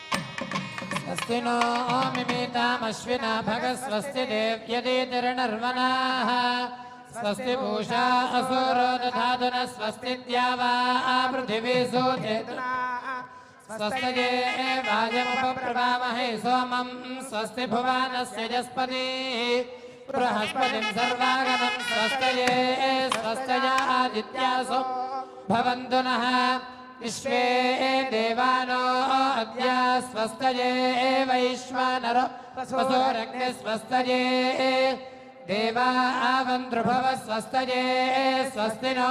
स्वस्ति नो मिमीतामश्विना भगस्वस्ति देव्यदेतिर्नर्वणाः स्वस्ति पूषा असुरो दधातु न स्वस्ति द्यावा पृथिवी सूचेतुना स्वस्ति वायमुपप्रभामहे सोमं स्वस्ति भुवानस्य जस्पति बृहस्पतिं सर्वागमं स्वस्तये आदित्यासो भवन्तु नः विश्वे देवानो अद्य स्वस्तये वैश्वानरो वसुरग्ने स्वस्तये देवा आवन्द्रुभव स्वस्तये स्वस्ति नो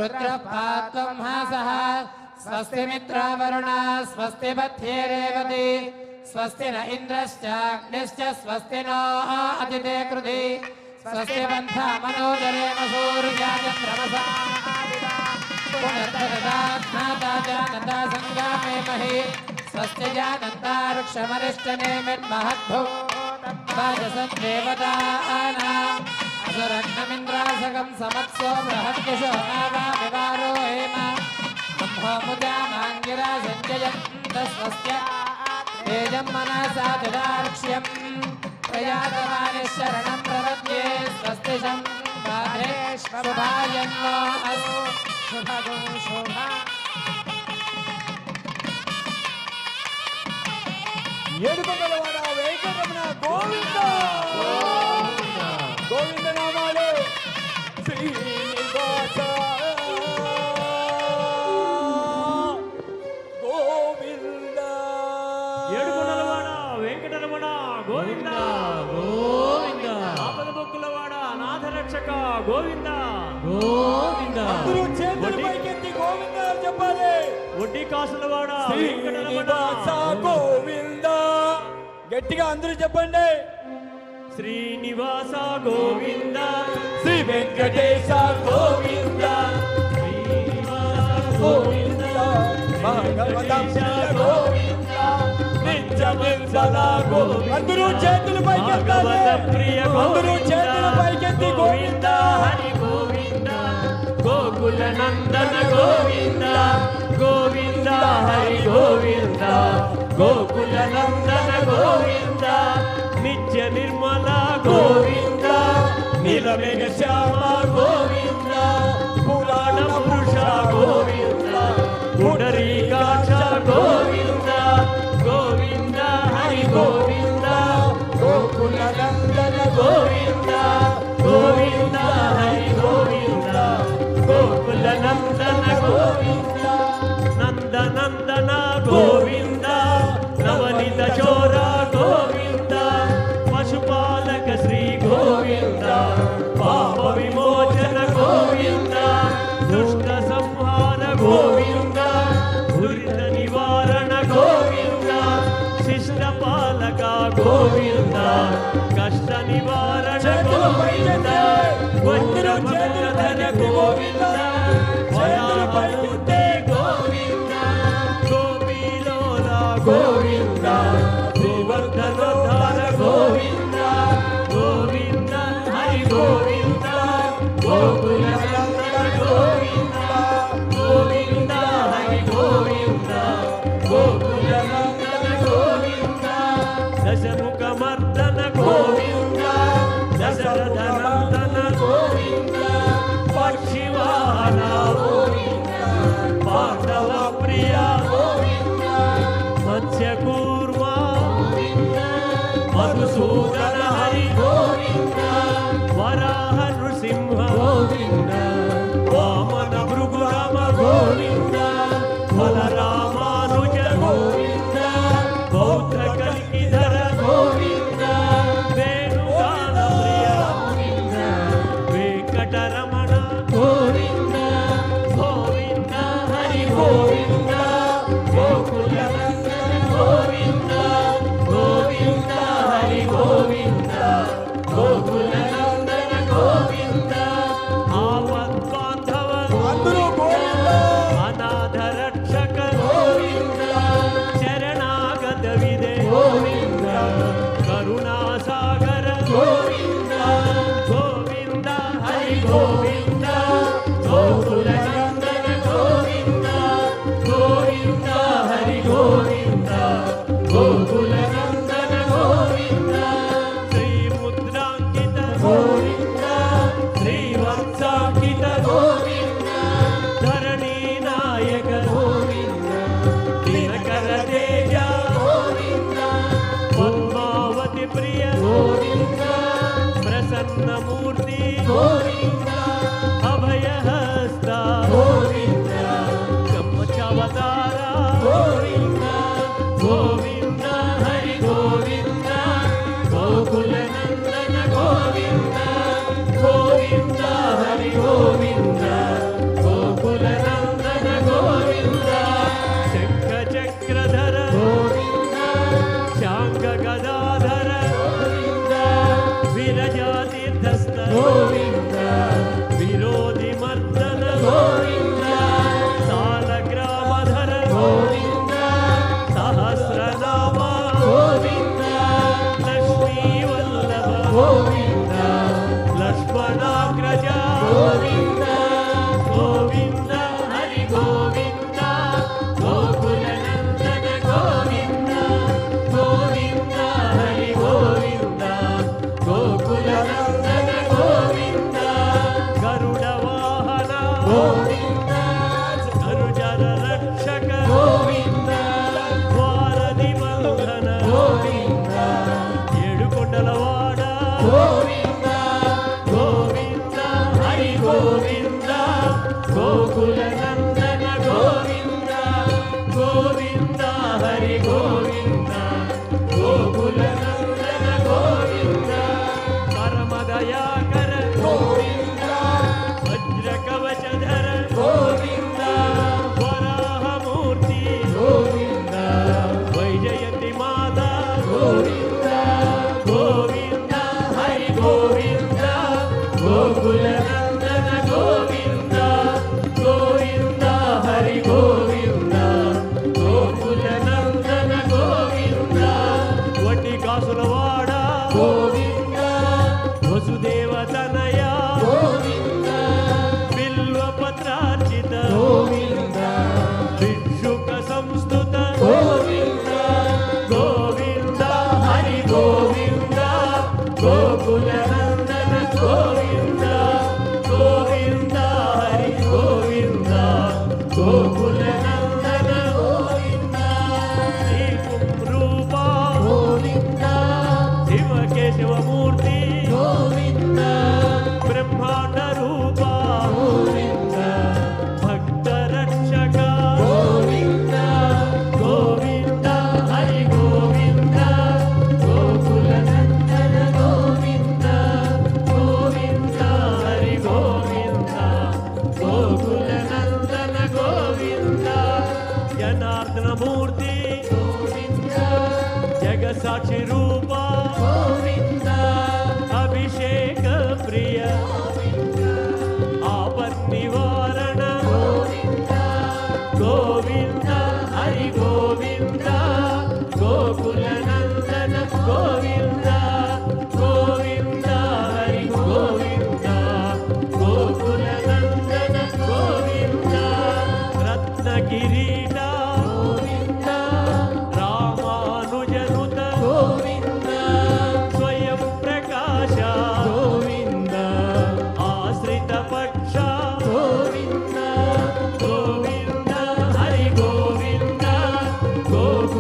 रुद्रपात्वं हासः स्वस्ति मित्रावरुणा स्वस्ति पथ्ये रेवती स्वस्ति न इन्द्रश्चाग्निश्च स्वस्ति नो अदिते कृधि स्वस्ति पन्था मनोदरेम सूर्याचन्द्रमसा पुनर्ददात्माता जानता संगामे महि स्वस्ति जानता वृक्षमरिष्टनेमिर्महद्भो राजसद्देवतानाम् असुरग्नमिन्द्रासकं समत्सो बृहद्यशो नावामिवारो हेम ब्रह्मोमुदामाङ्गिरा सञ्जयन्त स्वस्य तेजं मनसा ददार्क्ष्यं प्रयातमानिः शरणं प्रपद्ये स्वस्ति सम्पादे शुभायन्नो अस्तु शुभगो शोभा ఏడుకొండలవాడ వెంకటరమణ గోవింద గోవింద నామాలు శ్రీనివాస గోవింద ఏడుకొండలవాడ వెంకటరమణ గోవింద గోవింద ఆపద మొక్కులవాడ నాథరక్షక గోవింద గోవింద అందరూ చేతులు పైకెత్తి గోవింద అని చెప్పాలి. వడ్డీ కాసులవాడ శ్రీనివాస గోవింద గట్టిగా అందరూ చెప్పండి. శ్రీనివాస గోవింద శ్రీ వెంకటేశ గోవింద గోవింద భగవత గోవింద నిత్యమింసల గోవింద అందరూ చేతులు పైకెత్తాలి. అందరూ చేతులు పైకెత్తి గోవింద హరి గోవింద గోకుల నందన గోవింద గోవింద హరి గోవింద గోకుల నందన గోవింద నిత్య నిర్మల గోవింద నీలమేఘ శ్యామ గోవింద పురాణ పురుష గోవింద పుండరీకాక్ష గోవింద గోవింద హరి గోవింద గోకుల నందన గోవింద గోవింద హరి గోవింద గోకుల నందన గోవింద నందనందన గోవింద నవనిత చోర గోవింద పశుపాలక శ్రీ గోవింద పాప విమోచన గోవింద దుష్ట సంహార గోవింద దురిత నివారణ గోవింద శిష్ట పాలక గోవింద కష్ట నివారణ గోవింద వజ్రమధర గోవింద వరాహనుతే గోవింద గోపీలోల గోవింద శ్రీవర్ధనోద్ధార గోవింద గోవింద హరి గోవింద గోకుల నందన గోవింద గోవింద హరి గోవింద గోకుల నందన గోవింద దశముఖమర్దన గోవింద దశరథ నందన గోవింద పక్షివాహన గోవింద పాండవ ప్రియ గోవింద మత్స్యకూర్మ మధుసూదన హరి గోవింద వరాహ నృసింహ గోవింద వామన భృగురామ గోవింద బలరామానుజ గోవింద బౌద్ధ కల్కిధర గోవింద వేణుగాన ప్రియ గోవింద వెంకటరమణ గోవింద గోవింద హరి గోవింద గోకుల నందన గోవింద గోవింద హరి గోవింద గోకుల నందన గోవింద ఆపద్బాంధవ అందరూ గోవింద అనాథ రక్షక గోవింద శరణాగత गोकुलनन्दन गोविन्द श्रीमुद्राङ्कित गोविन्द श्रीवत्साङ्कित गोविन्द धरणीनायक गोविन्द दिनकर तेज गोविन्द पद्मावती प्रिय गोविन्द प्रसन्नमूर्ति गोविन्द अभयहस्त गोविन्द कमचावतार गोविन्द गोविन्द हरि गोविन्द गोकुलनन्दन गोविन्द गोविन्द हरि गोविन्द गोकुलनन्दन गोविन्द शङ्खचक्रधर गोविन्द शाङ्खगदाधर गोविन्द विरजातीर्थस्थ गोविन्द विरोधिमर्दन गोविन्द सालग्रामधर गोविन्द सहस्रनाम गोविन्द लक्ष्मीवल्लभ गोविन्द लक्ष्मणाग्रज गोविन्द गोविन्द हरि गोविन्द गोकुलनन्दन गोविन्द गोविन्द हरि गोविन्द गोकुलनन्दन गोविन्द गरुडवाहन गोविन्द गरुजर रक्षक गोविन्द वारधि बन्धन गोविन्द ఏడుకొండలవాడ గోవింద గోవింద హరి గోవింద గోకులనందన గోవింద గోవింద హరి గోవింద గోకులనందన గోవింద పరమదయాకర గోవింద వజ్రకవచధర గోవింద వరాహమూర్తి గోవింద వైజయంతి మాత గోవింద గోవింద హరి గోవింద గోకులనందన గోవింద గోవింద హరి గోవింద గోకులనందన గోవింద వడ్డీ కాసులవాడ గోవింద వసుదేవ తనయ గోవింద బిల్వపత్రార్చిత గోవింద భిక్షుక సంస్థుత గోవింద గోవింద హరి గోవింద గోకులనందన గోవింద గోవింద హరి గోవింద గోకులనందన గోవింద శ్రీకుం రూప గోవింద శివకేశవమూర్తి గోవింద బ్రహ్మాండ రూప గోవింద భక్త రక్షక గోవింద గోవింద హరి గోవింద గోకులనందన గోవింద గోవింద హరి గోవింద గోకులనందన గోవింద జనార్దన మూర్తి గోవింద జగసాక్షి రూప గోవింద అభిషేక ప్రియ ఆపత్ నివారణ గోవింద గోవింద హరి గోవింద గోకులనందన గోవింద గోవింద హరి గోవింద గోకులనందన గోవింద రత్నగిరీట గోవింద రామానుజనుత గోవింద స్వయం ప్రకాశ గోవింద ఆశ్రిత పక్ష గోవింద గోవింద హరి గోవింద గోకుల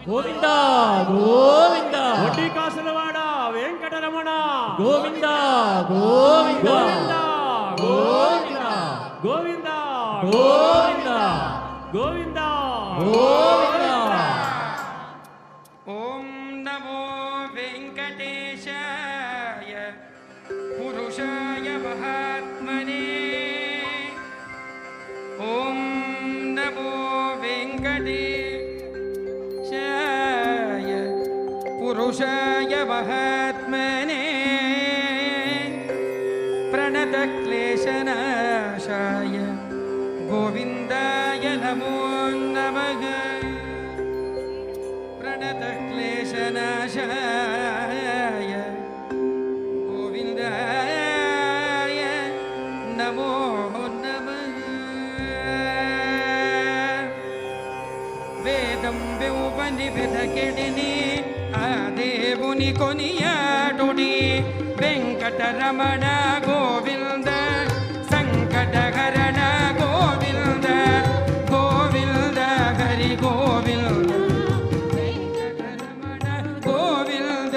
గోవింద గోవింద వడ్డీ కాసులవాడ వెంకటరమణ గోవింద గోవింద గోవింద గోవింద గోవింద గోవింద గోవింద ఓం నమో వెంకటేశాయ పురుషాయ మహాత్మనే ఓం నమో వెంకటేశాయ పురుషాయ మహాత్మనే ప్రణతక్లేశనాశాయ గోవిందాయ నమో నమః ప్రణతక్లేశనాశాయ గోవిందాయ నమో నమః వేదం వెవ్వని వెదకెడిని ఆ దేవుని కొనియాడుడి వెంకటరమణ గోవింద సంకటహరణ గోవింద గోవింద హరి గోవింద వెంకటరమణ గోవింద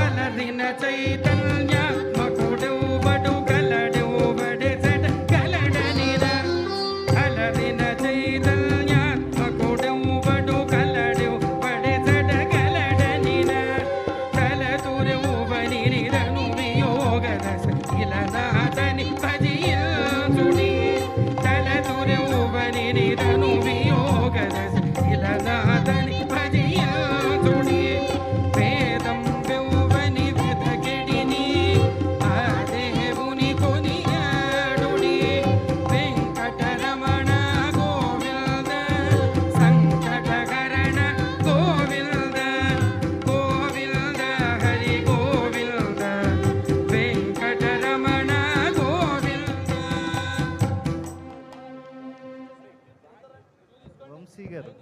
అలరిన చైతన్య మకుడవు బడు కలడవు బడెసట కలడనిద అలరిన చైతన్య మకుడవు బడు కలడవు బడెసట కలడనిద తలతురవు బనిరను వియోగదశ ఇలనాథని భజియుడి తలతురవు బనిరను వియోగదశ ఇలనాథని భజియుడి వేదం వెవ్వని వెదకెడిని ఆ దేవుని కొనియాడుడి వెంకటరమణ గోవింద సంకటహరణ గోవింద గోవింద హరి గోవింద వెంకటరమణ గోవింద వంశీ గారు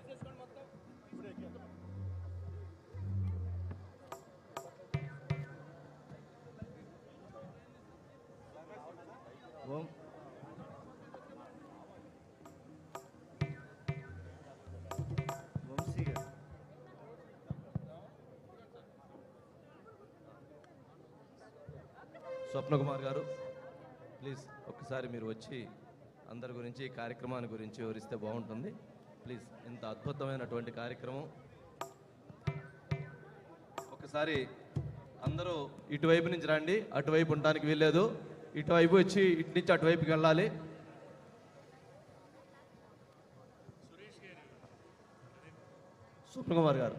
వం- వంశీ గారు స్వప్నకుమార్ గారు ప్లీజ్ ఒక్కసారి మీరు వచ్చి అందరి గురించి ఈ కార్యక్రమాన్ని గురించి వివరిస్తే బాగుంటుంది ప్లీజ్ ఇంత అద్భుతమైనటువంటి కార్యక్రమం ఒకసారి అందరూ ఇటువైపు నుంచి రండి అటువైపు ఉండడానికి వీల్లేదు ఇటువైపు వచ్చి ఇటు నుంచి అటువైపుకి వెళ్ళాలి స్వప్నకుమార్ గారు